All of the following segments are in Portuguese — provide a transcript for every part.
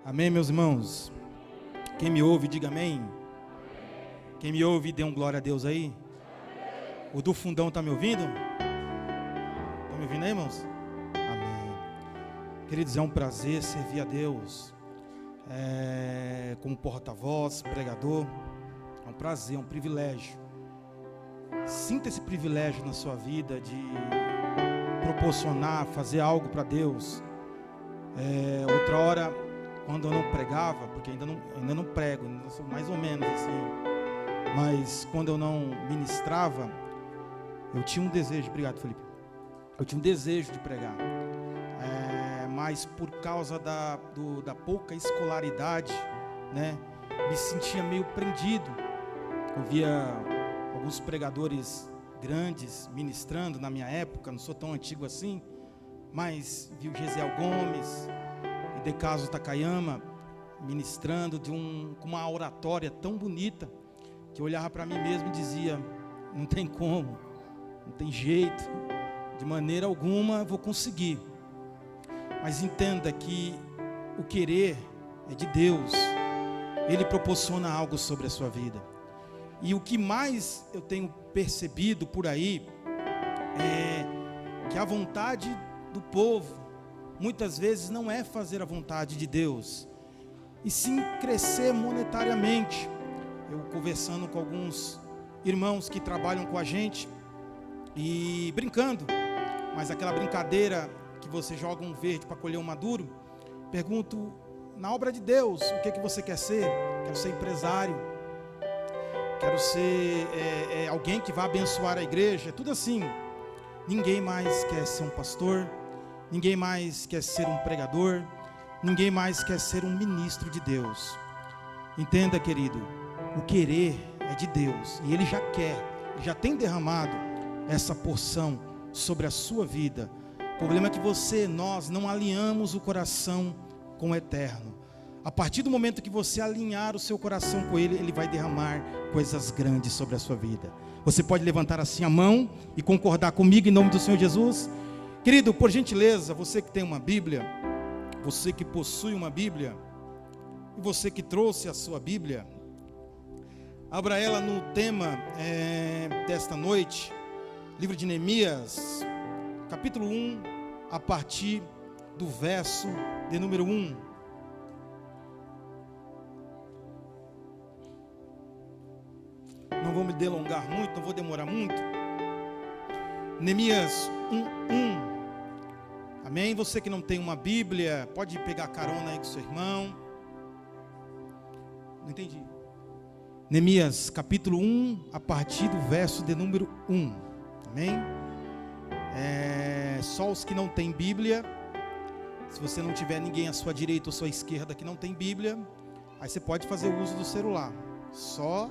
Amém, meus irmãos? Quem me ouve, diga amém. Quem me ouve, dê um glória a Deus aí. O do fundão está me ouvindo? Estão me ouvindo aí, irmãos? Amém. Queridos, é um prazer servir a Deus como porta-voz, pregador. É um prazer, é um privilégio. Sinta esse privilégio na sua vida de proporcionar, fazer algo para Deus. Outra hora, quando eu não pregava, porque ainda não prego, ainda sou mais ou menos assim, mas quando eu não ministrava, eu tinha um desejo, obrigado, Felipe, eu tinha um desejo de pregar, mas por causa da pouca escolaridade, né, me sentia meio prendido. Eu via alguns pregadores grandes ministrando na minha época, não sou tão antigo assim, mas vi o Gesiel Gomes, de Caso Takayama, ministrando com uma oratória tão bonita, que eu olhava para mim mesmo e dizia, não tem como, não tem jeito, de maneira alguma eu vou conseguir. Mas entenda que o querer é de Deus, Ele proporciona algo sobre a sua vida. E o que mais eu tenho percebido por aí, é que a vontade do povo, muitas vezes não é fazer a vontade de Deus, e sim crescer monetariamente. Eu conversando com alguns irmãos que trabalham com a gente, e brincando, mas aquela brincadeira que você joga um verde para colher um maduro, pergunto, na obra de Deus, o que você quer ser? Quero ser empresário, quero ser alguém que vai abençoar a igreja, é tudo assim. Ninguém mais quer ser um pastor, ninguém mais quer ser um pregador, ninguém mais quer ser um ministro de Deus. Entenda, querido, o querer é de Deus, e Ele já quer, já tem derramado essa porção sobre a sua vida. O problema é que nós não alinhamos o coração com o eterno. A partir do momento que você alinhar o seu coração com Ele, Ele vai derramar coisas grandes sobre a sua vida. Você pode levantar assim a mão e concordar comigo em nome do Senhor Jesus? Querido, por gentileza, você que tem uma Bíblia, você que possui uma Bíblia, e você que trouxe a sua Bíblia, abra ela no tema desta noite, livro de Neemias, capítulo 1, a partir do verso de número 1. Não vou me delongar muito, não vou demorar muito. Neemias 1:1. Amém? Você que não tem uma Bíblia, pode pegar carona aí com seu irmão. Não entendi. Neemias capítulo 1, a partir do verso de número 1. Amém? Só os que não têm Bíblia, se você não tiver ninguém à sua direita ou à sua esquerda que não tem Bíblia, aí você pode fazer o uso do celular. Só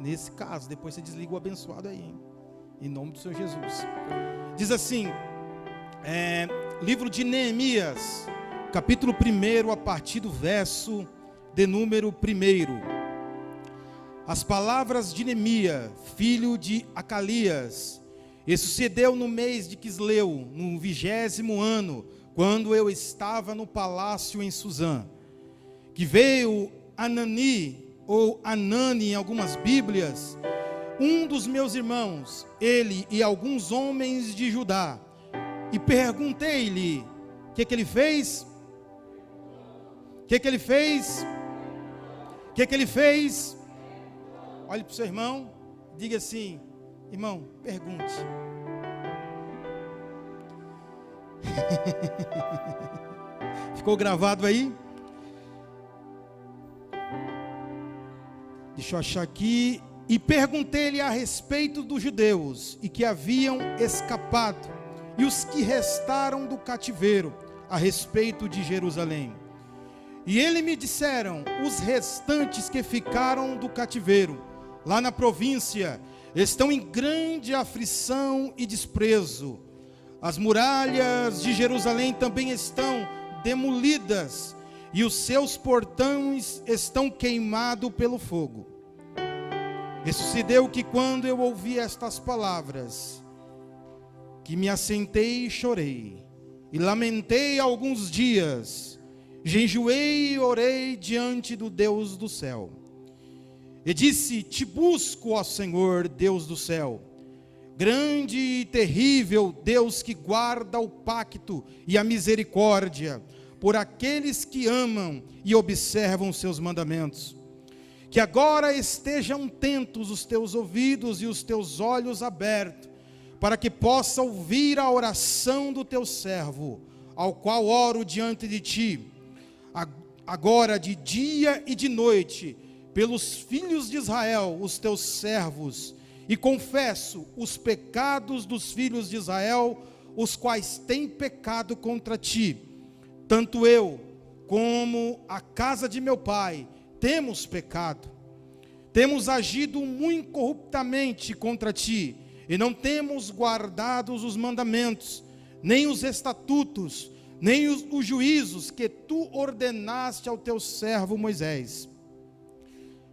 nesse caso, depois você desliga o abençoado aí, hein? Em nome do Senhor Jesus. Diz assim, livro de Neemias, capítulo 1, a partir do verso de número 1. As palavras de Neemias, filho de Acalias. E sucedeu no mês de Quisleu, no 20º ano, quando eu estava no palácio em Suzã, que veio Anani, ou Anani em algumas Bíblias, um dos meus irmãos, ele e alguns homens de Judá, e perguntei-lhe, o que ele fez? O que ele fez? O que ele fez? Olhe para o seu irmão, diga assim, irmão, pergunte. Ficou gravado aí? Deixa eu achar aqui. E perguntei-lhe a respeito dos judeus, e que haviam escapado, e os que restaram do cativeiro, a respeito de Jerusalém. E eles me disseram: os restantes que ficaram do cativeiro, lá na província, estão em grande aflição e desprezo. As muralhas de Jerusalém também estão demolidas, e os seus portões estão queimados pelo fogo. E sucedeu que, quando eu ouvi estas palavras, que me assentei e chorei, e lamentei alguns dias, jejuei e orei diante do Deus do céu. E disse: te busco, ó Senhor, Deus do céu, grande e terrível Deus, que guarda o pacto e a misericórdia por aqueles que amam e observam os seus mandamentos. Que agora estejam atentos os teus ouvidos e os teus olhos abertos, para que possa ouvir a oração do teu servo, ao qual oro diante de ti, agora de dia e de noite, pelos filhos de Israel, os teus servos, e confesso os pecados dos filhos de Israel, os quais têm pecado contra ti. Tanto eu como a casa de meu pai temos pecado, temos agido muito corruptamente contra ti, e não temos guardado os mandamentos, nem os estatutos, nem os juízos que tu ordenaste ao teu servo Moisés.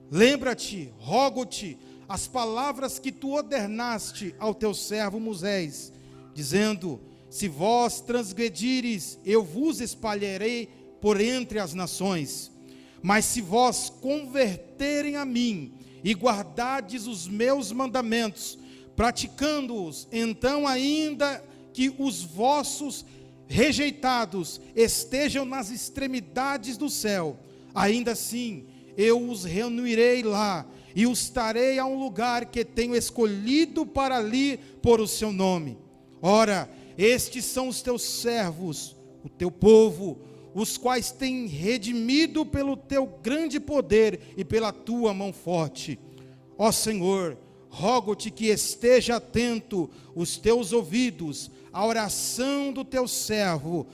Lembra-te, rogo-te, as palavras que tu ordenaste ao teu servo Moisés, dizendo: se vós transgredires, eu vos espalharei por entre as nações. Mas se vós converterem a mim e guardardes os meus mandamentos, praticando-os, então ainda que os vossos rejeitados estejam nas extremidades do céu, ainda assim eu os reunirei lá, e os trarei a um lugar que tenho escolhido para ali pôr o seu nome. Ora, estes são os teus servos, o teu povo, os quais têm redimido pelo teu grande poder e pela tua mão forte. Ó Senhor, rogo-te que esteja atento os teus ouvidos à oração do teu servo,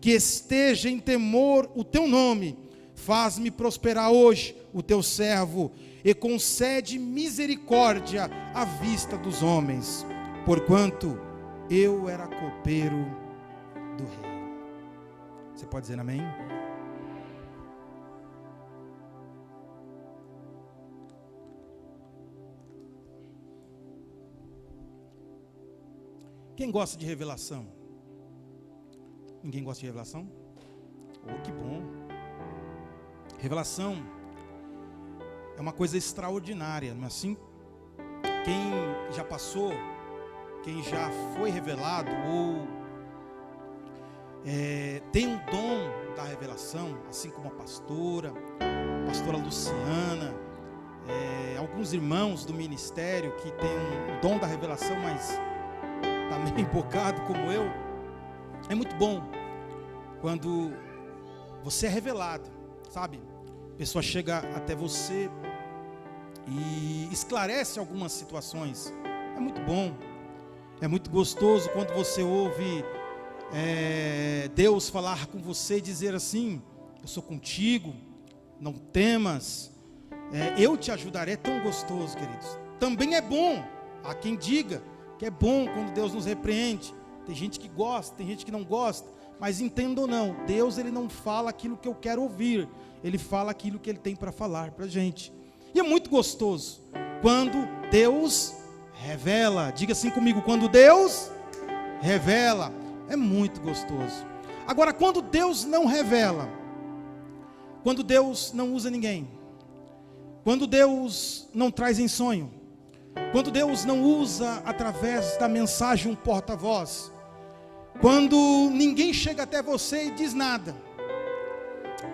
que esteja em temor o teu nome. Faz-me prosperar hoje o teu servo, e concede misericórdia à vista dos homens, porquanto eu era copeiro do rei. Você pode dizer amém? Quem gosta de revelação? Ninguém gosta de revelação? Oh, que bom! Revelação é uma coisa extraordinária, não é assim? Quem já passou, quem já foi revelado ou tem um dom da revelação, assim como a pastora Luciana, alguns irmãos do ministério que tem um dom da revelação, mas está meio embocado como eu. É muito bom quando você é revelado, sabe? A pessoa chega até você e esclarece algumas situações. É muito bom, é muito gostoso quando você ouve Deus falar com você e dizer assim: eu sou contigo, não temas, eu te ajudarei. É tão gostoso, queridos. Também é bom, há quem diga que é bom quando Deus nos repreende. Tem gente que gosta, tem gente que não gosta, mas entenda ou não, Deus ele não fala aquilo que eu quero ouvir, Ele fala aquilo que Ele tem para falar para a gente. E é muito gostoso quando Deus revela. Diga assim comigo: quando Deus revela, é muito gostoso. Agora, quando Deus não revela, quando Deus não usa ninguém, quando Deus não traz em sonho, quando Deus não usa através da mensagem um porta-voz, quando ninguém chega até você e diz nada,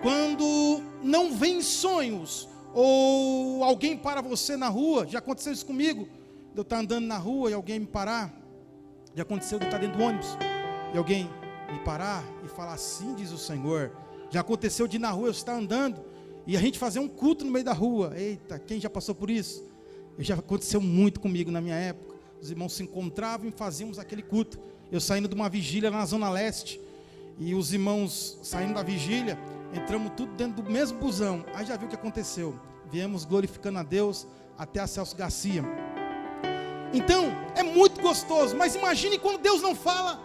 quando não vem sonhos, ou alguém para você na rua. Já aconteceu isso comigo, de eu estar andando na rua e alguém me parar. Já aconteceu de eu estar dentro do ônibus e alguém me parar e falar: assim diz o Senhor. Já aconteceu de na rua eu estar andando e a gente fazer um culto no meio da rua. Eita, quem já passou por isso? Já aconteceu muito comigo na minha época. Os irmãos se encontravam e fazíamos aquele culto. Eu saindo de uma vigília na Zona Leste, e os irmãos saindo da vigília, entramos tudo dentro do mesmo busão. Aí já viu o que aconteceu. Viemos glorificando a Deus até a Celso Garcia. Então, é muito gostoso. Mas imagine quando Deus não fala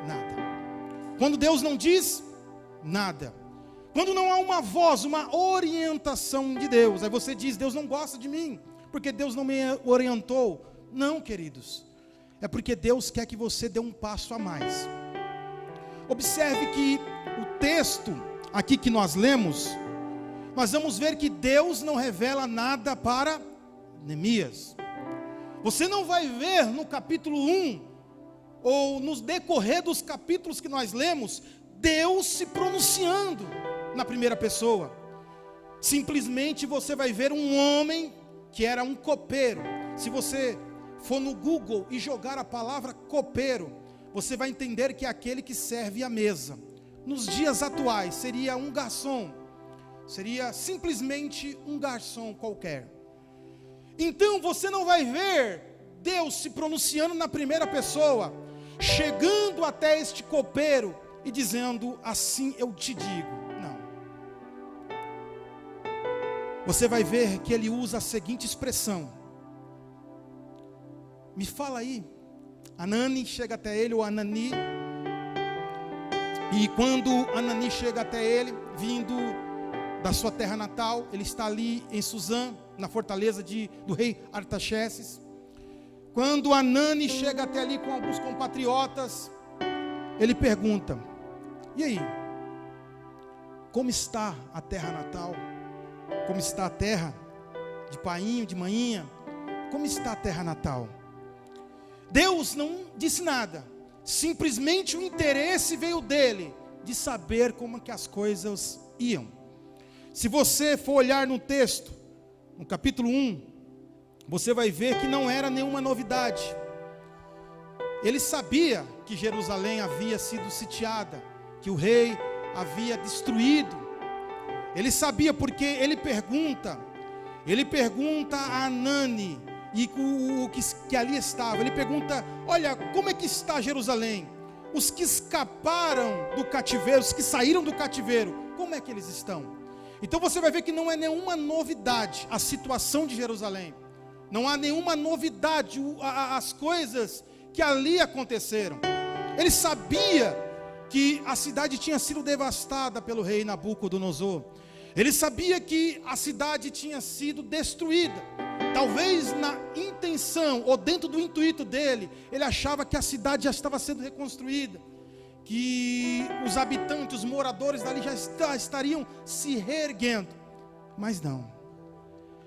nada. Quando Deus não diz nada. Quando não há uma voz, uma orientação de Deus. Aí você diz, Deus não gosta de mim, porque Deus não me orientou. Não, queridos. É porque Deus quer que você dê um passo a mais. Observe que o texto aqui que nós lemos, nós vamos ver que Deus não revela nada para Neemias. Você não vai ver no capítulo 1, ou nos decorrer dos capítulos que nós lemos, Deus se pronunciando na primeira pessoa. Simplesmente você vai ver um homem que era um copeiro. Se você for no Google e jogar a palavra copeiro, você vai entender que é aquele que serve à mesa. Nos dias atuais seria um garçom, seria simplesmente um garçom qualquer. Então você não vai ver Deus se pronunciando na primeira pessoa, chegando até este copeiro e dizendo, assim eu te digo. Não. Você vai ver que ele usa a seguinte expressão. Me fala aí. Anani chega até ele, ou Anani. E quando Anani chega até ele, vindo da sua terra natal, ele está ali em Suzã, na fortaleza do rei Artaxerxes. Quando Anani chega até ali com alguns compatriotas, ele pergunta, e aí? Como está a terra natal? Como está a terra de painho, de maninha? Como está a terra natal? Deus não disse nada, simplesmente o interesse veio dele, de saber como que as coisas iam. Se você for olhar no texto, no capítulo 1, você vai ver que não era nenhuma novidade. Ele sabia que Jerusalém havia sido sitiada, que o rei havia destruído. Ele sabia porque ele pergunta a Anani, e o que ali estava, ele pergunta, olha, como é que está Jerusalém? Os que escaparam do cativeiro, os que saíram do cativeiro, como é que eles estão? Então você vai ver que não é nenhuma novidade a situação de Jerusalém. Não há nenhuma novidade as coisas que ali aconteceram. Ele sabia que a cidade tinha sido devastada pelo rei Nabucodonosor. Ele sabia que a cidade tinha sido destruída. Talvez na intenção, ou dentro do intuito dele, ele achava que a cidade já estava sendo reconstruída, que os habitantes, os moradores dali já estariam se reerguendo. Mas não.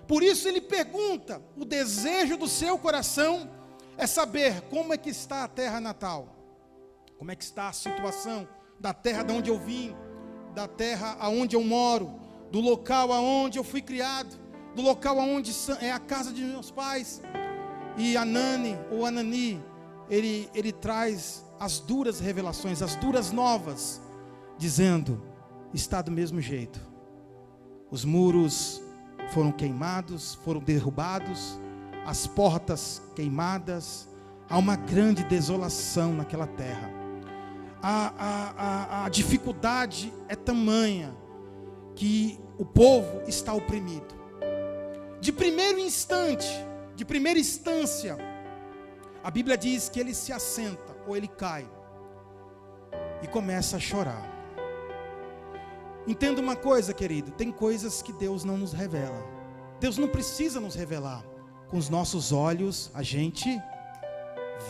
Por isso ele pergunta, o desejo do seu coração é saber como é que está a terra natal. Como é que está a situação da terra de onde eu vim, da terra aonde eu moro, do local aonde eu fui criado, do local aonde é a casa de meus pais. E Anani, ou Anani, ele traz as duras revelações, as duras novas, dizendo, está do mesmo jeito. Os muros foram queimados, foram derrubados, as portas queimadas, há uma grande desolação naquela terra. A dificuldade é tamanha que o povo está oprimido. De primeiro instante, de primeira instância, a Bíblia diz que ele se assenta, ou ele cai, e começa a chorar. Entenda uma coisa, querido, tem coisas que Deus não nos revela. Deus não precisa nos revelar. Com os nossos olhos a gente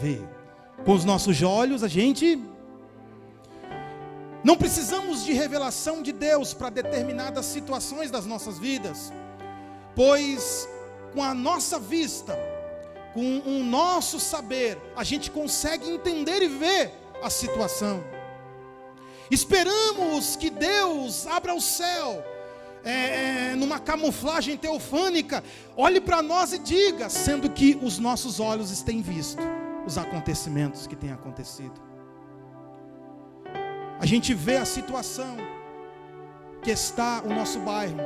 vê. Com os nossos olhos a gente... Não precisamos de revelação de Deus para determinadas situações das nossas vidas, pois com a nossa vista, com o nosso saber, a gente consegue entender e ver a situação. Esperamos que Deus abra o céu, numa camuflagem teofânica, olhe para nós e diga, sendo que os nossos olhos têm visto os acontecimentos que têm acontecido. A gente vê a situação que está o nosso bairro,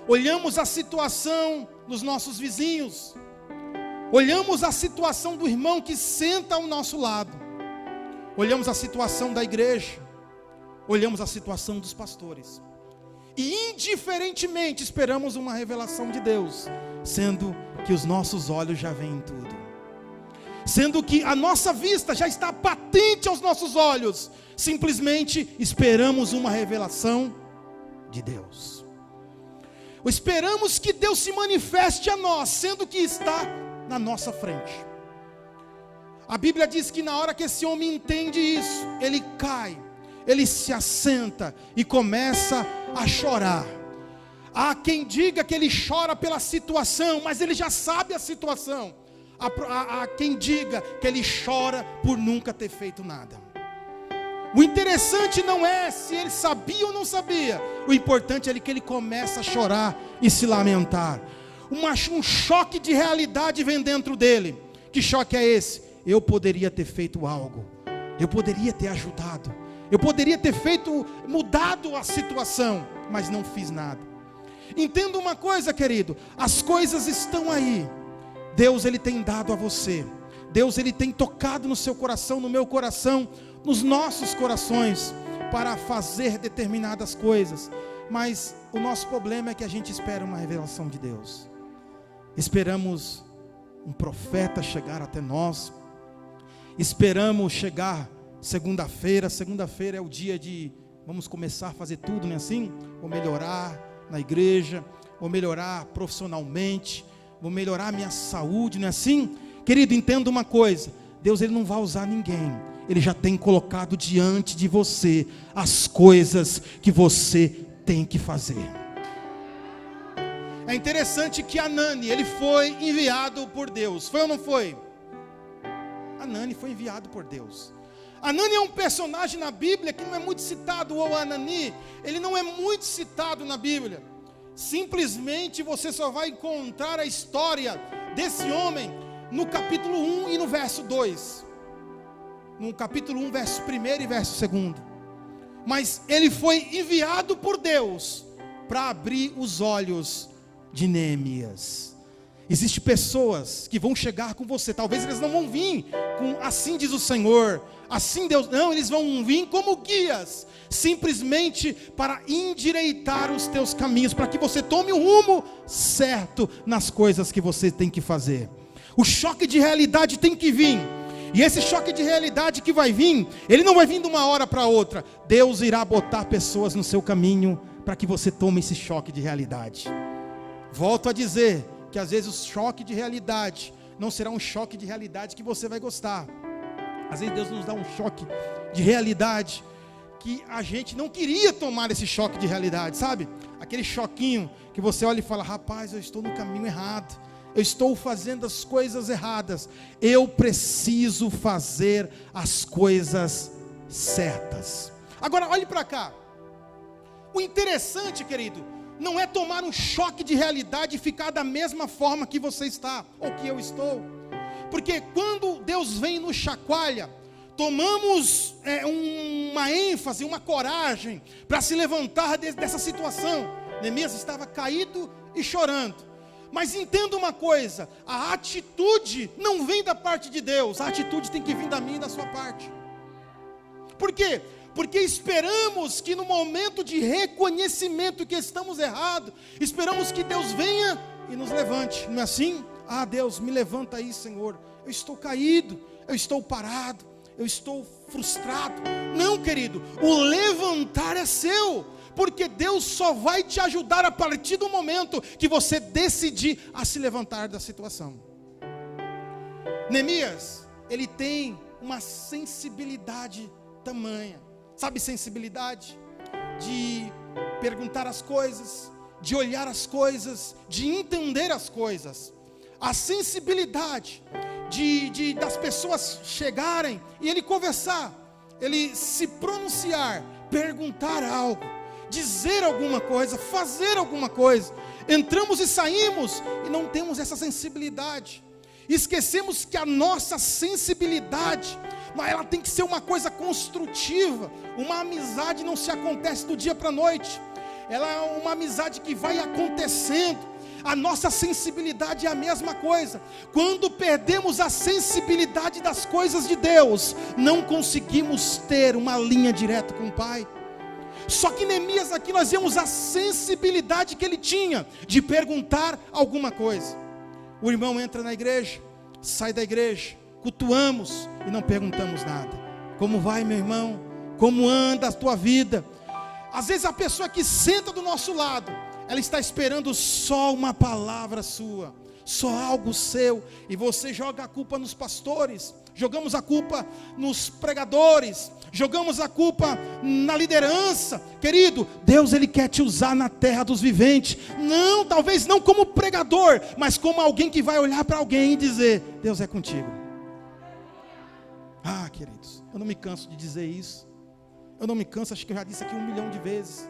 olhamos a situação dos nossos vizinhos, olhamos a situação do irmão que senta ao nosso lado, olhamos a situação da igreja, olhamos a situação dos pastores, e indiferentemente esperamos uma revelação de Deus, sendo que os nossos olhos já veem tudo, sendo que a nossa vista já está patente aos nossos olhos, simplesmente esperamos uma revelação de Deus. Esperamos que Deus se manifeste a nós, sendo que está na nossa frente. A Bíblia diz que na hora que esse homem entende isso, ele cai, ele se assenta e começa a chorar. Há quem diga que ele chora pela situação, mas ele já sabe a situação. Há quem diga que ele chora por nunca ter feito nada. O interessante não é se ele sabia ou não sabia. O importante é que ele começa a chorar e se lamentar. Um choque de realidade vem dentro dele. Que choque é esse? Eu poderia ter feito algo. Eu poderia ter ajudado. Eu poderia ter mudado a situação, mas não fiz nada. Entenda uma coisa, querido. As coisas estão aí. Deus, ele tem dado a você. Deus, ele tem tocado no seu coração, no meu coração, nos nossos corações, para fazer determinadas coisas. Mas o nosso problema é que a gente espera uma revelação de Deus. Esperamos um profeta chegar até nós. Esperamos chegar segunda-feira. Segunda-feira é o dia de vamos começar a fazer tudo, não é assim? Vou melhorar na igreja, vou melhorar profissionalmente, vou melhorar a minha saúde, não é assim? Querido, entenda uma coisa. Deus, ele não vai usar ninguém. Ele já tem colocado diante de você as coisas que você tem que fazer. É interessante que Anani, ele foi enviado por Deus. Foi ou não foi? Anani foi enviado por Deus. Anani é um personagem na Bíblia que não é muito citado, ou Anani, ele não é muito citado na Bíblia. Simplesmente você só vai encontrar a história desse homem no capítulo 1 e no verso 2. No capítulo 1, verso 1 e verso 2. Mas ele foi enviado por Deus para abrir os olhos de Neemias. Existem pessoas que vão chegar com você. Talvez eles não vão vir com assim diz o Senhor, assim Deus. Não, eles vão vir como guias, simplesmente para endireitar os teus caminhos, para que você tome o rumo certo nas coisas que você tem que fazer. O choque de realidade tem que vir. E esse choque de realidade que vai vir, ele não vai vir de uma hora para outra. Deus irá botar pessoas no seu caminho para que você tome esse choque de realidade. Volto a dizer que às vezes o choque de realidade não será um choque de realidade que você vai gostar. Às vezes Deus nos dá um choque de realidade que a gente não queria tomar esse choque de realidade, sabe? Aquele choquinho que você olha e fala: rapaz, eu estou no caminho errado. Eu estou fazendo as coisas erradas. Eu preciso fazer as coisas certas. Agora olhe para cá. O interessante, querido, não é tomar um choque de realidade e ficar da mesma forma que você está, ou que eu estou. Porque quando Deus vem e nos chacoalha, tomamos uma ênfase, uma coragem para se levantar dessa situação. Neemias estava caído e chorando. Mas entenda uma coisa, a atitude não vem da parte de Deus, a atitude tem que vir da minha e da sua parte. Por quê? Porque esperamos que no momento de reconhecimento que estamos errados, esperamos que Deus venha e nos levante, não é assim? Ah, Deus, me levanta aí, Senhor, eu estou caído, eu estou parado, eu estou frustrado. Não, querido, o levantar é seu, porque Deus só vai te ajudar a partir do momento que você decidir a se levantar da situação. Neemias, ele tem uma sensibilidade tamanha. Sabe sensibilidade? De perguntar as coisas, de olhar as coisas, de entender as coisas. A sensibilidade das pessoas chegarem e ele conversar, ele se pronunciar, perguntar algo, dizer alguma coisa, fazer alguma coisa. Entramos e saímos e não temos essa sensibilidade. Esquecemos que a nossa sensibilidade, mas ela tem que ser uma coisa construtiva. Uma amizade não se acontece do dia para a noite. ela é uma amizade que vai acontecendo. A nossa sensibilidade é a mesma coisa. Quando perdemos a sensibilidade das coisas de Deus, não conseguimos ter uma linha direta com o Pai. Só que Neemias aqui nós vemos a sensibilidade que ele tinha de perguntar alguma coisa. O irmão entra na igreja, sai da igreja, cultuamos e não perguntamos nada. Como vai, meu irmão? Como anda a tua vida? Às vezes a pessoa que senta do nosso lado, ela está esperando só uma palavra sua, só algo seu, e você joga a culpa nos pastores, jogamos a culpa nos pregadores, jogamos a culpa na liderança. Querido, Deus ele quer te usar na terra dos viventes, não, talvez não como pregador, mas como alguém que vai olhar para alguém e dizer: Deus é contigo. Ah, queridos, eu não me canso de dizer isso, eu não me canso, acho que eu já disse aqui 1 milhão de vezes.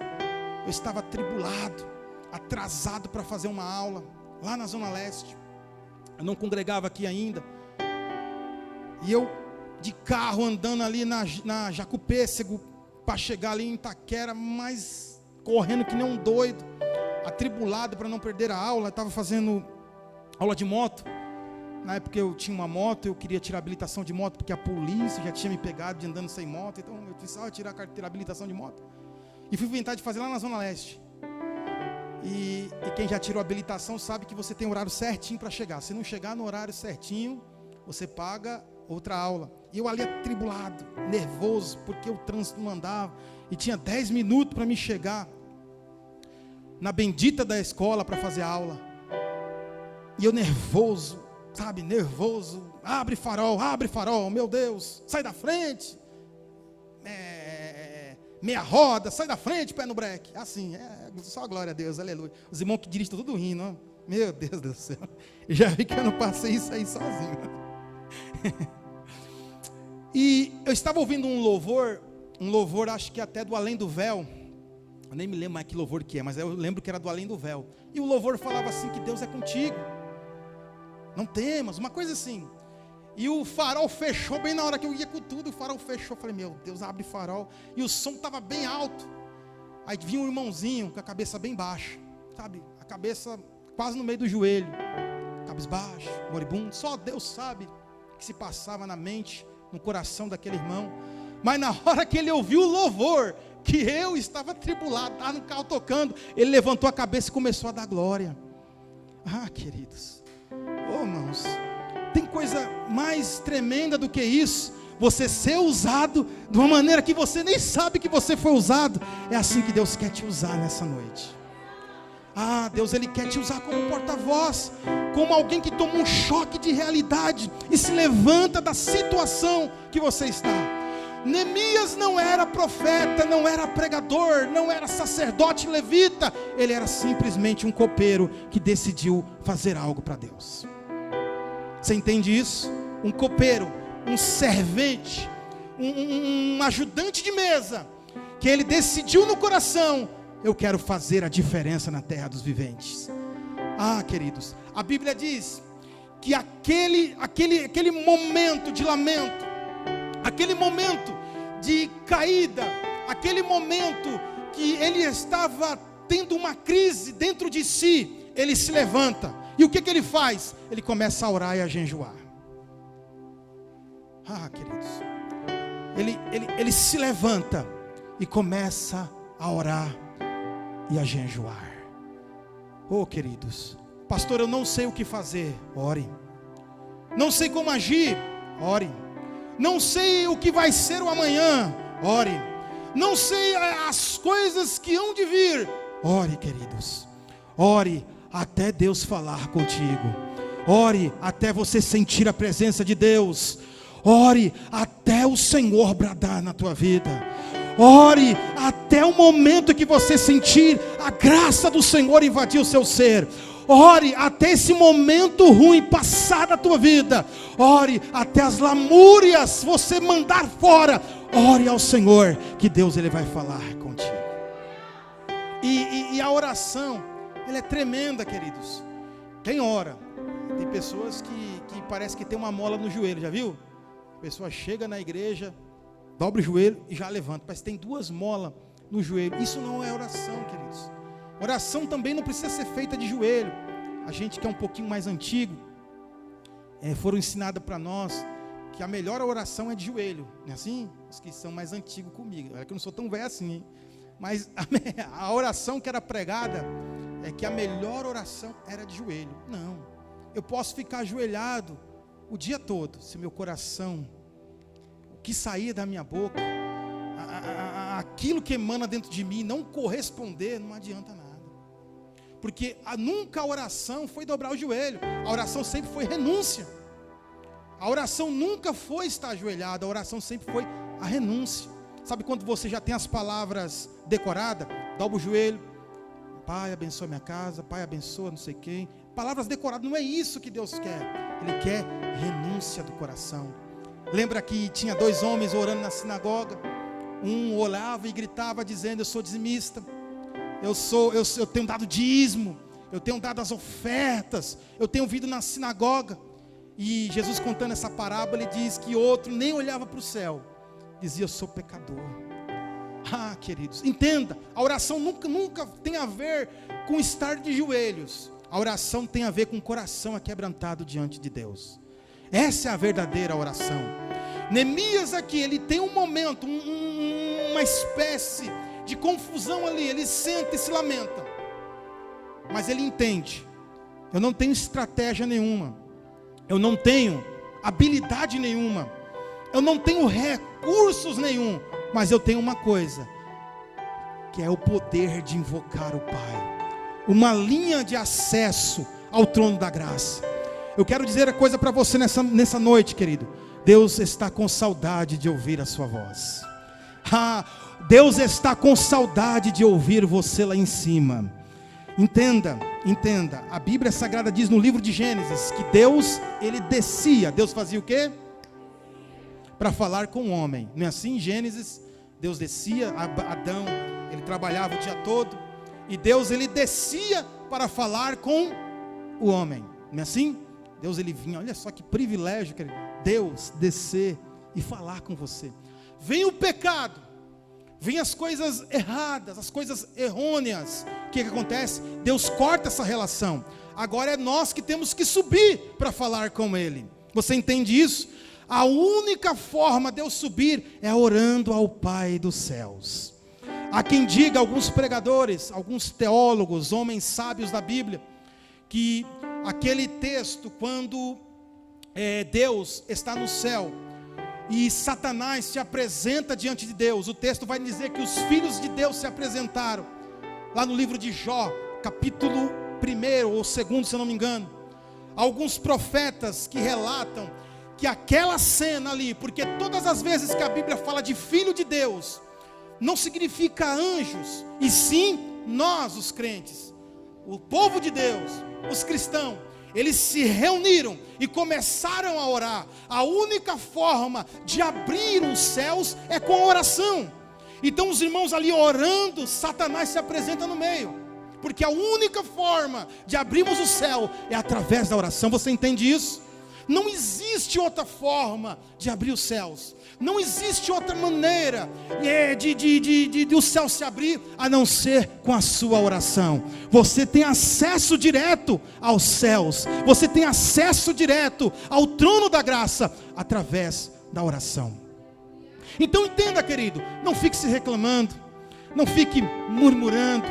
Eu estava atribulado, atrasado para fazer uma aula lá na Zona Leste. Eu não congregava aqui ainda, e eu de carro andando ali na Jacupêssego para chegar ali em Itaquera, mas correndo que nem um doido, atribulado para não perder a aula. Eu estava fazendo aula de moto. Na época eu tinha uma moto, eu queria tirar a habilitação de moto, porque a polícia já tinha me pegado de andando sem moto, então eu precisava tirar a habilitação de moto. E fui inventar de fazer lá na Zona Leste. E quem já tirou a habilitação sabe que você tem o horário certinho para chegar. Se não chegar no horário certinho, você paga outra aula. E eu ali atribulado, nervoso, porque o trânsito não andava, e tinha 10 minutos para me chegar na bendita da escola para fazer a aula. E eu nervoso, sabe, nervoso. Abre farol, meu Deus, sai da frente. Meia roda, sai da frente, pé no breque. Assim, só glória a Deus, aleluia. Os irmãos que dirigem tudo rindo, ó. Meu Deus do céu. Já vi que eu não passei isso aí sozinho. E eu estava ouvindo um louvor, acho que até do Além do Véu. Eu nem me lembro mais que louvor que é, mas eu lembro que era do Além do Véu. E o louvor falava assim, que Deus é contigo, não temas, uma coisa assim. E o farol fechou bem na hora que eu ia com tudo. O farol fechou, eu falei, meu Deus, abre farol. E o som estava bem alto. Aí vinha um irmãozinho com a cabeça bem baixa, sabe, a cabeça quase no meio do joelho, cabisbaixo, moribundo. Só Deus sabe o que se passava na mente, no coração daquele irmão. Mas na hora que ele ouviu o louvor, que eu estava atribulado, estava no carro tocando, ele levantou a cabeça e começou a dar glória. Ah, queridos, irmãos, tem coisa mais tremenda do que isso? Você ser usado de uma maneira que você nem sabe que você foi usado. É assim que Deus quer te usar nessa noite. Ah, Deus ele quer te usar como porta-voz, como alguém que toma um choque de realidade e se levanta da situação que você está. Neemias não era profeta, não era pregador, não era sacerdote levita. Ele era simplesmente um copeiro que decidiu fazer algo para Deus. Você entende isso? Um copeiro, um servente, um ajudante de mesa, que ele decidiu no coração: eu quero fazer a diferença na terra dos viventes. Ah, queridos, a Bíblia diz que aquele momento de lamento, aquele momento de caída, aquele momento que ele estava tendo uma crise dentro de si, ele se levanta. E o que ele faz? Ele começa a orar e a jejuar. Ah, queridos, ele se levanta e começa a orar e a jejuar. Oh, queridos, pastor, eu não sei o que fazer. Ore. Não sei como agir. Ore. Não sei o que vai ser o amanhã. Ore. Não sei as coisas que hão de vir. Ore, queridos. Ore até Deus falar contigo. Ore até você sentir a presença de Deus. Ore até o Senhor bradar na tua vida. Ore até o momento que você sentir a graça do Senhor invadir o seu ser. Ore até esse momento ruim passar da tua vida. Ore até as lamúrias você mandar fora. Ore ao Senhor, que Deus ele vai falar contigo. E a oração, ela é tremenda, queridos. Quem ora? Tem pessoas que parece que tem uma mola no joelho, já viu? A pessoa chega na igreja, dobra o joelho e já levanta. Parece que tem duas molas no joelho. Isso não é oração, queridos. Oração também não precisa ser feita de joelho. A gente que é um pouquinho mais antigo, foram ensinadas para nós que a melhor oração é de joelho, não é assim? Os que são mais antigos comigo, é que eu não sou tão velho assim, hein? Mas a oração que era pregada é que a melhor oração era de joelho. Não, eu posso ficar ajoelhado o dia todo, se meu coração, o que saía da minha boca, aquilo que emana dentro de mim não corresponder, não adianta nada. Porque nunca a oração foi dobrar o joelho, a oração sempre foi renúncia. A oração nunca foi estar ajoelhado, a oração sempre foi a renúncia. Sabe quando você já tem as palavras decoradas? Dobra o joelho, Pai abençoa minha casa, Pai abençoa não sei quem. Palavras decoradas, não é isso que Deus quer. Ele quer renúncia do coração. Lembra que tinha 2 homens orando na sinagoga? Um olhava e gritava dizendo: eu sou dizimista, eu tenho dado dízimo, eu tenho dado as ofertas, eu tenho vindo na sinagoga. E Jesus, contando essa parábola, ele diz que outro nem olhava para o céu, dizia: eu sou pecador. Ah, queridos, entenda, a oração nunca tem a ver com estar de joelhos. A oração tem a ver com o coração aquebrantado diante de Deus. Essa é a verdadeira oração. Neemias aqui, ele tem um momento, uma espécie de confusão ali. Ele senta e se lamenta, mas ele entende: eu não tenho estratégia nenhuma, eu não tenho habilidade nenhuma, eu não tenho recursos nenhum, mas eu tenho uma coisa, que é o poder de invocar o Pai, uma linha de acesso ao trono da graça. Eu quero dizer a coisa para você nessa noite, querido. Deus está com saudade de ouvir a sua voz. Deus está com saudade de ouvir você lá em cima. Entenda, a Bíblia Sagrada diz no livro de Gênesis que Deus, ele descia. Deus fazia o quê? Para falar com o homem. Não é assim? Em Gênesis, Deus descia, Adão, ele trabalhava o dia todo, e Deus, ele descia para falar com o homem. Não é assim? Deus, ele vinha, olha só que privilégio, querido, Deus descer e falar com você. Vem o pecado, vem as coisas erradas, as coisas errôneas. O que acontece? Deus corta essa relação. Agora é nós que temos que subir para falar com Ele. Você entende isso? A única forma de eu subir é orando ao Pai dos céus. Há quem diga, alguns pregadores, alguns teólogos, homens sábios da Bíblia, que aquele texto, quando Deus está no céu e Satanás se apresenta diante de Deus, o texto vai dizer que os filhos de Deus se apresentaram, lá no livro de Jó, capítulo 1 ou 2, se eu não me engano. Alguns profetas que relatam que aquela cena ali, porque todas as vezes que a Bíblia fala de filho de Deus, não significa anjos, e sim nós, os crentes, o povo de Deus, os cristãos, eles se reuniram e começaram a orar. A única forma de abrir os céus é com a oração. Então os irmãos ali orando, Satanás se apresenta no meio, porque a única forma de abrirmos o céu é através da oração. Você entende isso? Não existe outra forma de abrir os céus. Não existe outra maneira de o céu se abrir a não ser com a sua oração. Você tem acesso direto aos céus. Você tem acesso direto ao trono da graça através da oração. Então entenda, querido, não fique se reclamando, não fique murmurando,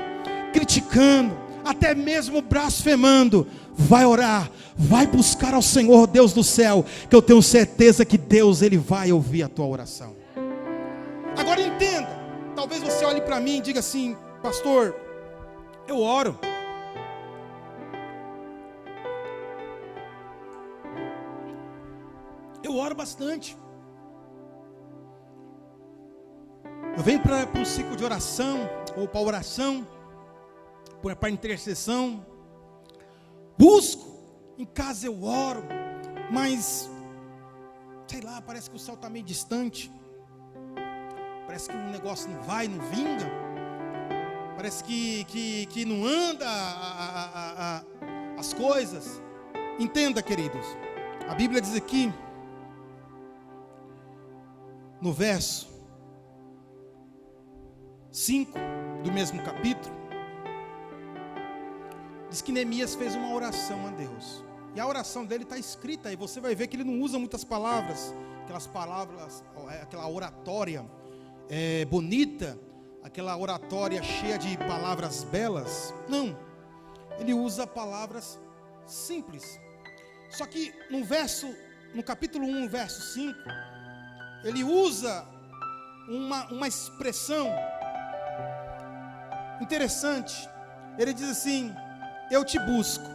criticando, até mesmo blasfemando. Vai orar, vai buscar ao Senhor Deus do céu, que eu tenho certeza que Deus, ele vai ouvir a tua oração. Agora entenda, talvez você olhe para mim e diga assim: pastor, eu oro, bastante, eu venho para um ciclo de oração, ou para oração, para intercessão, busco, em casa eu oro, mas, sei lá, parece que o céu está meio distante, parece que o negócio não vai, não vinga, parece que não anda as coisas. Entenda, queridos, a Bíblia diz aqui, no verso 5 do mesmo capítulo, diz que Neemias fez uma oração a Deus. E a oração dele está escrita aí. Você vai ver que ele não usa muitas palavras, aquela oratória bonita, aquela oratória cheia de palavras belas. Não, ele usa palavras simples. Só que no capítulo 1, verso 5, ele usa uma expressão interessante. Ele diz assim: eu te busco,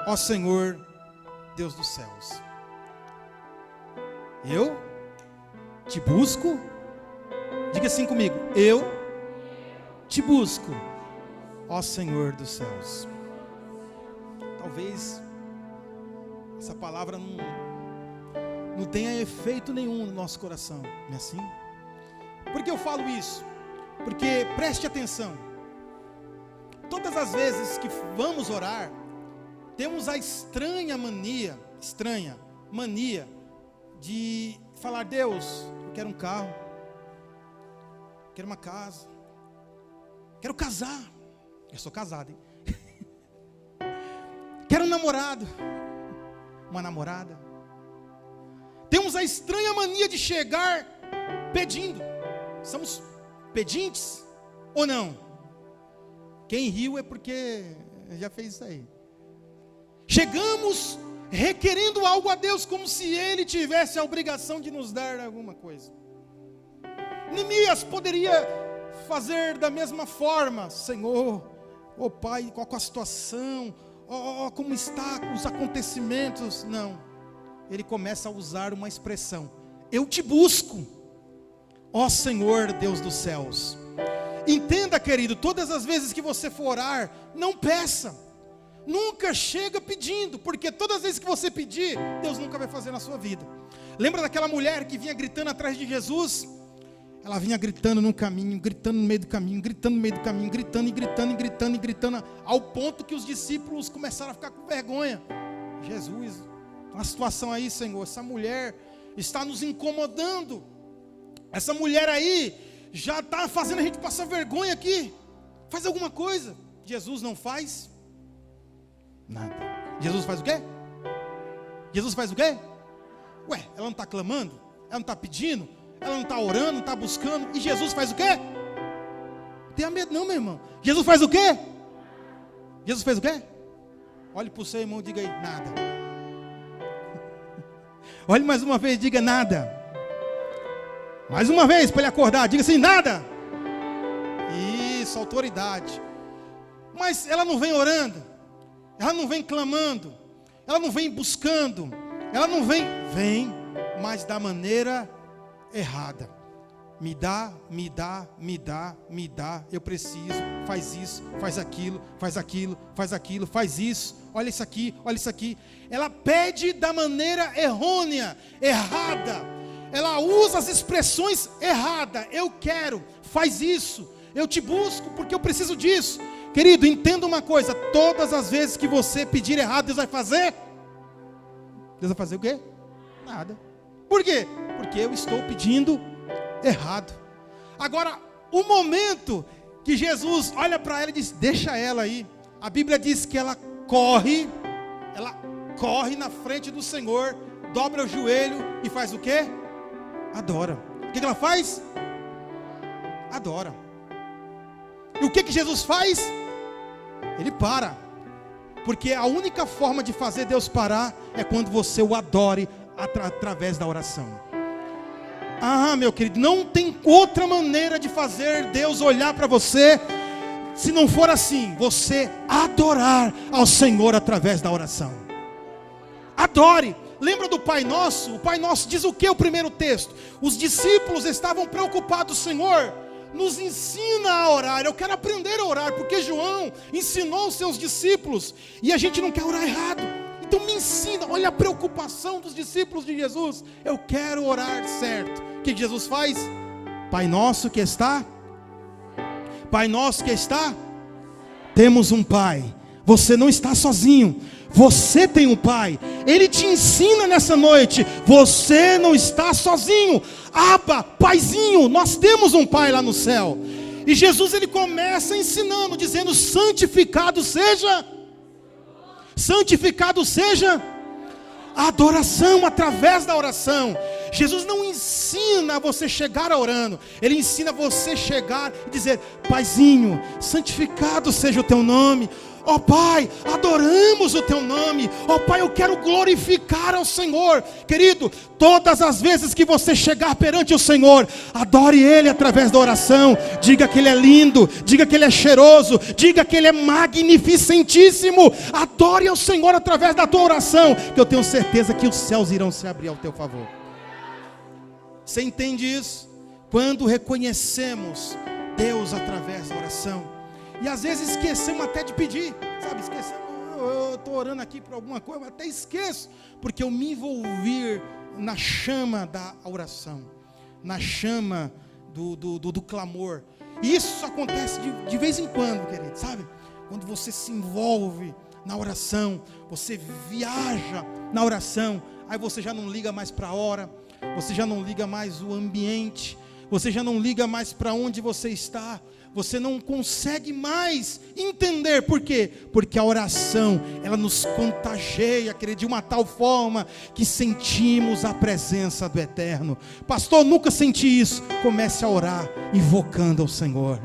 ó Senhor, Deus dos céus. Eu te busco. Diga assim comigo: eu te busco, ó Senhor dos céus. Talvez essa palavra não tenha efeito nenhum no nosso coração, não é assim? Por que eu falo isso? Porque preste atenção. Todas as vezes que vamos orar, temos a estranha mania de falar: Deus, eu quero um carro, quero uma casa, quero casar. Eu sou casado, hein? Quero um namorado, uma namorada. Temos a estranha mania de chegar pedindo. Somos pedintes ou não? Quem riu é porque já fez isso aí. Chegamos requerendo algo a Deus, como se Ele tivesse a obrigação de nos dar alguma coisa. Neemias poderia fazer da mesma forma: Senhor, ó Pai, qual a situação? Como está os acontecimentos? Não, ele começa a usar uma expressão: eu te busco, ó Senhor Deus dos céus. Entenda, querido, todas as vezes que você for orar, não peça, nunca chega pedindo, porque todas as vezes que você pedir, Deus nunca vai fazer na sua vida. Lembra daquela mulher que vinha gritando atrás de Jesus? Ela vinha gritando no caminho, gritando no meio do caminho, gritando no meio do caminho, gritando e gritando e gritando e gritando, ao ponto que os discípulos começaram a ficar com vergonha. Jesus, uma situação aí, Senhor, essa mulher está nos incomodando. Essa mulher aí já está fazendo a gente passar vergonha aqui. Faz alguma coisa. Jesus não faz nada. Jesus faz o quê? Jesus faz o quê? Ué, ela não está clamando? Ela não está pedindo? Ela não está orando, não está buscando? E Jesus faz o quê? Não tenha medo não, meu irmão. Jesus faz o quê? Jesus fez o quê? Olhe para o seu irmão e diga aí: nada. Olhe mais uma vez e diga: nada. Mais uma vez para ele acordar, diga assim: nada. Isso, autoridade. Mas ela não vem orando, ela não vem clamando, ela não vem buscando, ela não vem, mas da maneira errada. Me dá, me dá, me dá, me dá, eu preciso, faz isso, faz aquilo, faz aquilo, faz aquilo, faz isso, olha isso aqui, olha isso aqui. Ela pede da maneira errônea, errada. Ela usa as expressões erradas. Eu quero, faz isso, eu te busco porque eu preciso disso. Querido, entenda uma coisa: todas as vezes que você pedir errado, Deus vai fazer? Deus vai fazer o quê? Nada. Por quê? Porque eu estou pedindo errado. Agora, o momento que Jesus olha para ela e diz: deixa ela aí. A Bíblia diz que ela corre na frente do Senhor, dobra o joelho e faz o quê? Adora. O que ela faz? Adora. E o que Jesus faz? Ele para. Porque a única forma de fazer Deus parar é quando você o adore através da oração. Ah, meu querido, não tem outra maneira de fazer Deus olhar para você, se não for assim: você adorar ao Senhor através da oração. Adore. Lembra do Pai Nosso? O Pai Nosso diz o que? O primeiro texto: os discípulos estavam preocupados. Senhor, nos ensina a orar. Eu quero aprender a orar, porque João ensinou os seus discípulos, e a gente não quer orar errado. Então me ensina. Olha a preocupação dos discípulos de Jesus: eu quero orar certo. O que Jesus faz? Pai nosso que está, Pai nosso que está. Temos um Pai. Você não está sozinho, você tem um Pai. Ele te ensina nessa noite: você não está sozinho. Abba, Paizinho, nós temos um Pai lá no céu. E Jesus, ele começa ensinando, dizendo: santificado seja a adoração através da oração. Jesus não ensina você chegar orando, Ele ensina você chegar e dizer: Paizinho, santificado seja o teu nome. Ó Pai, adoramos o teu nome. Ó Pai, eu quero glorificar ao Senhor. Querido, todas as vezes que você chegar perante o Senhor, adore Ele através da oração. Diga que Ele é lindo, diga que Ele é cheiroso, diga que Ele é magnificentíssimo. Adore ao Senhor através da tua oração, que eu tenho certeza que os céus irão se abrir ao teu favor. Você entende isso? Quando reconhecemos Deus através da oração. E às vezes esquecemos até de pedir, sabe? Esquecemos, eu estou orando aqui por alguma coisa, mas até esqueço, porque eu me envolvi na chama da oração, na chama do clamor. E isso acontece de vez em quando, querido, sabe? Quando você se envolve na oração, você viaja na oração, aí você já não liga mais para a hora, você já não liga mais o ambiente, você já não liga mais para onde você está. Você não consegue mais entender. Por quê? Porque a oração, ela nos contagia, querido, de uma tal forma que sentimos a presença do Eterno. Pastor, nunca senti isso. Comece a orar invocando ao Senhor.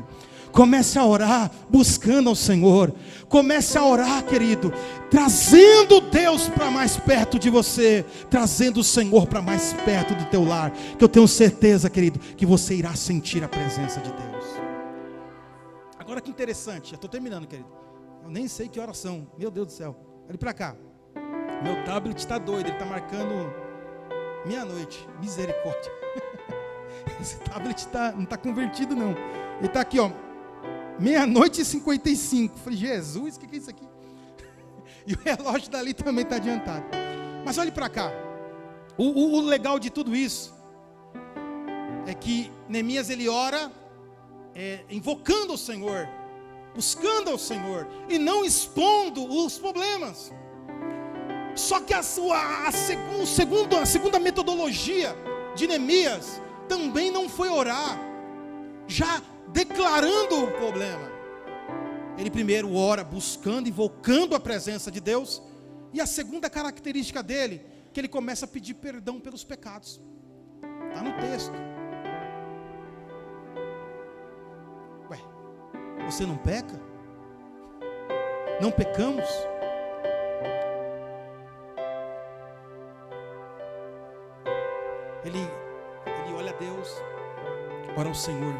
Comece a orar buscando ao Senhor. Comece a orar, querido, trazendo Deus para mais perto de você, trazendo o Senhor para mais perto do teu lar, que eu tenho certeza, querido, que você irá sentir a presença de Deus. Agora que interessante, já estou terminando, querido. Eu nem sei que horas são, meu Deus do céu. Olha para cá. Meu tablet está doido, ele está marcando meia-noite. Misericórdia. Esse tablet não está convertido não. Ele está aqui, ó, 00:55. Falei, Jesus, o que é isso aqui? E o relógio dali também está adiantado. Mas olhe para cá. O legal de tudo isso é que Neemias, ele ora invocando o Senhor, buscando ao Senhor, e não expondo os problemas. Só que a segunda metodologia de Neemias também não foi orar já declarando o problema. Ele primeiro ora buscando, invocando a presença de Deus. E a segunda característica dele, que ele começa a pedir perdão pelos pecados. Está no texto. Você não peca? Não pecamos? Ele olha a Deus, ora ao Senhor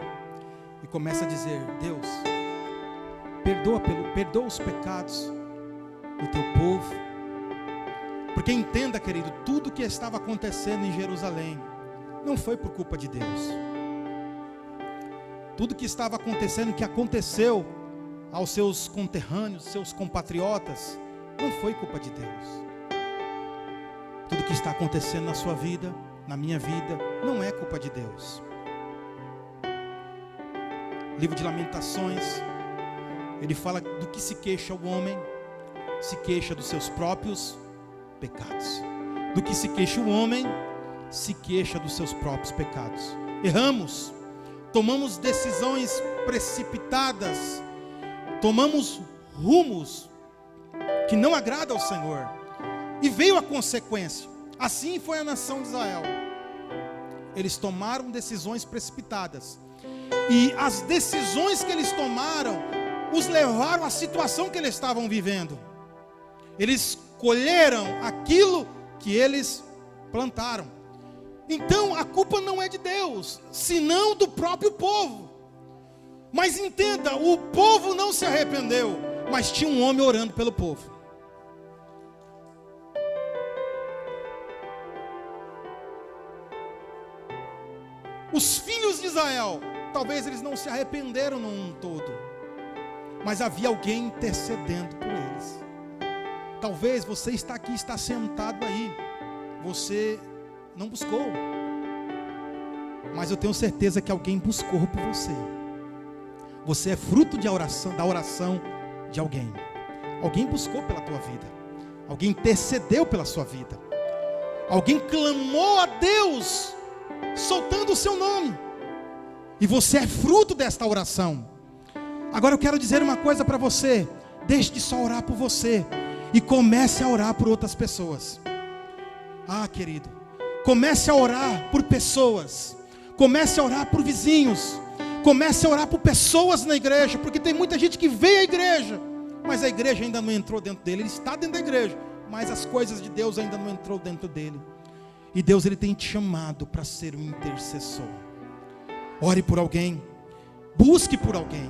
e começa a dizer: Deus, perdoa os pecados do teu povo. Porque entenda, querido, tudo que estava acontecendo em Jerusalém não foi por culpa de Deus. Tudo que estava acontecendo, que aconteceu aos seus conterrâneos, seus compatriotas, não foi culpa de Deus. Tudo que está acontecendo na sua vida, na minha vida, não é culpa de Deus. Livro de Lamentações, ele fala do que se queixa o homem. Se queixa dos seus próprios pecados. Do que se queixa o homem, se queixa dos seus próprios pecados. Erramos. Tomamos decisões precipitadas, tomamos rumos que não agradam ao Senhor, e veio a consequência. Assim foi a nação de Israel. Eles tomaram decisões precipitadas, e as decisões que eles tomaram os levaram à situação que eles estavam vivendo. Eles colheram aquilo que eles plantaram. Então a culpa não é de Deus, senão do próprio povo. Mas entenda, o povo não se arrependeu, mas tinha um homem orando pelo povo. Os filhos de Israel, talvez eles não se arrependeram num todo, mas havia alguém intercedendo por eles. Talvez você está aqui, está sentado aí, você não buscou, mas eu tenho certeza que alguém buscou por você. Você é fruto da oração de alguém. Alguém buscou pela tua vida, alguém intercedeu pela sua vida, alguém clamou a Deus, soltando o seu nome. E você é fruto desta oração. Agora eu quero dizer uma coisa para você. Deixe de só orar por você e comece a orar por outras pessoas. Ah, querido, comece a orar por pessoas. Comece a orar por vizinhos. Comece a orar por pessoas na igreja, porque tem muita gente que veio à igreja, mas a igreja ainda não entrou dentro dele. Ele está dentro da igreja, mas as coisas de Deus ainda não entrou dentro dele. E Deus, ele tem te chamado para ser um intercessor. Ore por alguém, busque por alguém.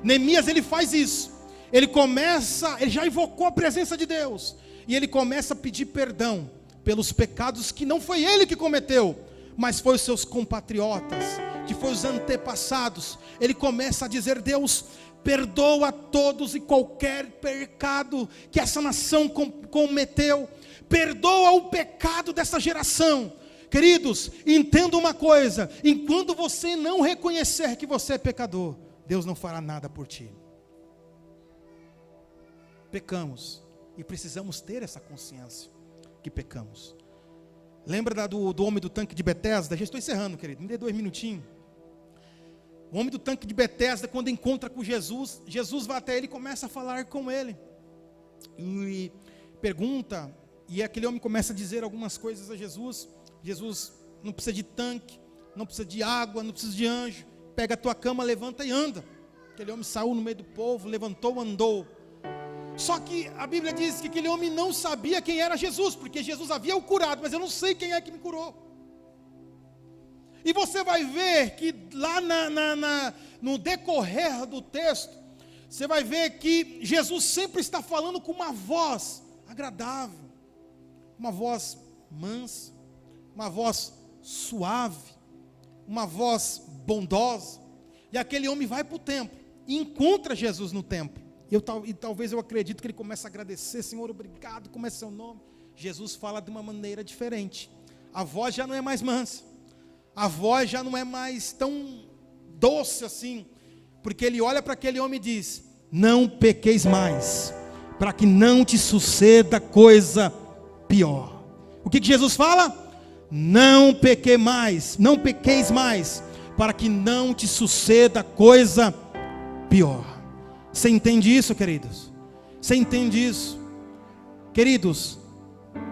Neemias, ele faz isso. Ele já invocou a presença de Deus, e ele começa a pedir perdão pelos pecados que não foi ele que cometeu, mas foi os seus compatriotas, que foi os antepassados. Ele começa a dizer: Deus, perdoa todos e qualquer pecado que essa nação cometeu. Perdoa o pecado dessa geração. Queridos, entenda uma coisa: enquanto você não reconhecer que você é pecador, Deus não fará nada por ti. Pecamos e precisamos ter essa consciência que pecamos. Lembra do homem do tanque de Betesda? Já estou encerrando, querido, me dê 2 minutinhos. O homem do tanque de Betesda, quando encontra com Jesus, Jesus vai até ele e começa a falar com ele. E pergunta, e aquele homem começa a dizer algumas coisas a Jesus. Jesus não precisa de tanque, não precisa de água, não precisa de anjo. Pega a tua cama, levanta e anda. Aquele homem saiu no meio do povo, levantou, andou. Só que a Bíblia diz que aquele homem não sabia quem era Jesus, porque Jesus havia o curado, mas eu não sei quem é que me curou. E você vai ver que lá no decorrer do texto, você vai ver que Jesus sempre está falando com uma voz agradável, uma voz mansa, uma voz suave, uma voz bondosa. E aquele homem vai para o templo e encontra Jesus no templo. E talvez eu acredito que ele começa a agradecer: Senhor, obrigado, como é seu nome? Jesus fala de uma maneira diferente. A voz já não é mais mansa, a voz já não é mais tão doce assim, porque ele olha para aquele homem e diz: não pequeis mais, para que não te suceda coisa pior. O que Jesus fala? Não pequeis mais, para que não te suceda coisa pior. Você entende isso, queridos? Você entende isso? Queridos,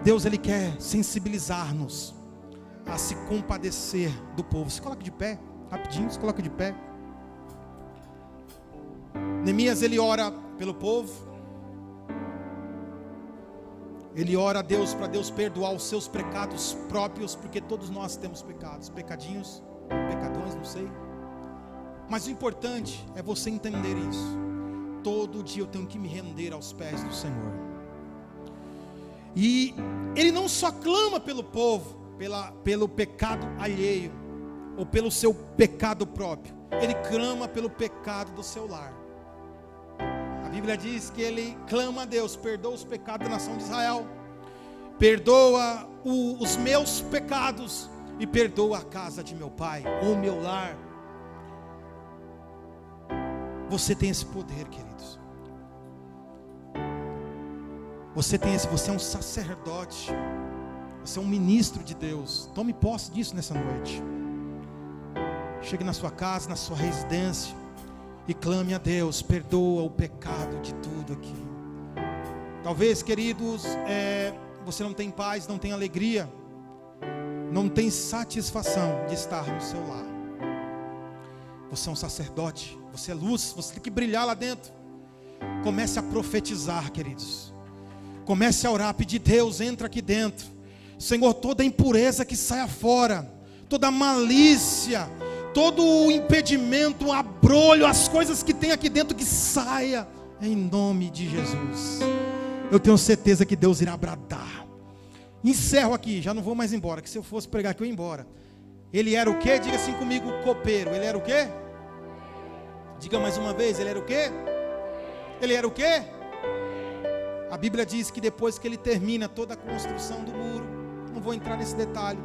Deus, ele quer sensibilizar-nos a se compadecer do povo. Se coloca de pé, rapidinho, se coloca de pé. Neemias, ele ora pelo povo. Ele ora a Deus para Deus perdoar os seus pecados próprios, porque todos nós temos pecados, pecadinhos, pecadões, não sei. Mas o importante é você entender isso. Todo dia eu tenho que me render aos pés do Senhor. E ele não só clama pelo povo, pelo pecado alheio, ou pelo seu pecado próprio. Ele clama pelo pecado do seu lar. A Bíblia diz que ele clama a Deus: perdoa os pecados da nação de Israel, perdoa os meus pecados, e perdoa a casa de meu pai, ou o meu lar. Você tem esse poder, queridos. Você é um sacerdote. Você é um ministro de Deus. Tome posse disso nessa noite. Chegue na sua casa, na sua residência, e clame a Deus: perdoa o pecado de tudo aqui. Talvez, queridos, você não tem paz, não tem alegria, não tem satisfação de estar no seu lar. Você é um sacerdote, você é luz, você tem que brilhar lá dentro. Comece a profetizar, queridos. Comece a orar, pedir: Deus, entra aqui dentro. Senhor, toda impureza que saia fora, toda malícia, todo o impedimento, o abrolho, as coisas que tem aqui dentro, que saia em nome de Jesus. Eu tenho certeza que Deus irá bradar. Encerro aqui, já não vou mais embora, que se eu fosse pregar aqui eu ia embora. Ele era o quê? Diga assim comigo: copeiro. Ele era o quê? Diga mais uma vez: ele era o quê? Ele era o quê? A Bíblia diz que depois que ele termina toda a construção do muro, não vou entrar nesse detalhe,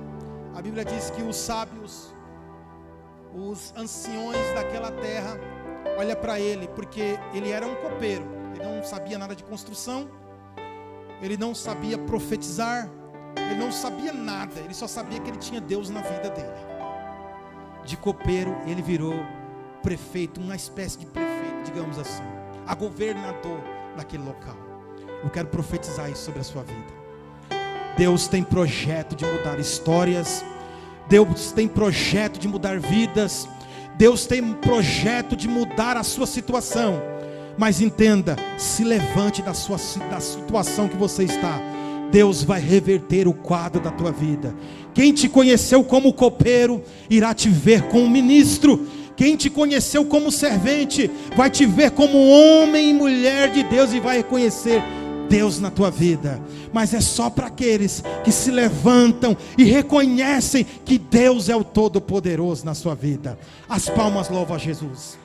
a Bíblia diz que os sábios, os anciões daquela terra, olha para ele, porque ele era um copeiro. Ele não sabia nada de construção, ele não sabia profetizar, ele não sabia nada, ele só sabia que ele tinha Deus na vida dele. de copeiro, ele virou prefeito, uma espécie de prefeito, digamos assim, a governador daquele local. Eu quero profetizar isso sobre a sua vida. Deus tem projeto de mudar histórias, Deus tem projeto de mudar vidas, Deus tem um projeto de mudar a sua situação. Mas entenda, se levante da situação que você está. Deus vai reverter o quadro da tua vida. Quem te conheceu como copeiro, irá te ver como ministro. Quem te conheceu como servente, vai te ver como homem e mulher de Deus, e vai reconhecer Deus na tua vida. Mas é só para aqueles que se levantam e reconhecem que Deus é o Todo-Poderoso na sua vida. As palmas louvam a Jesus.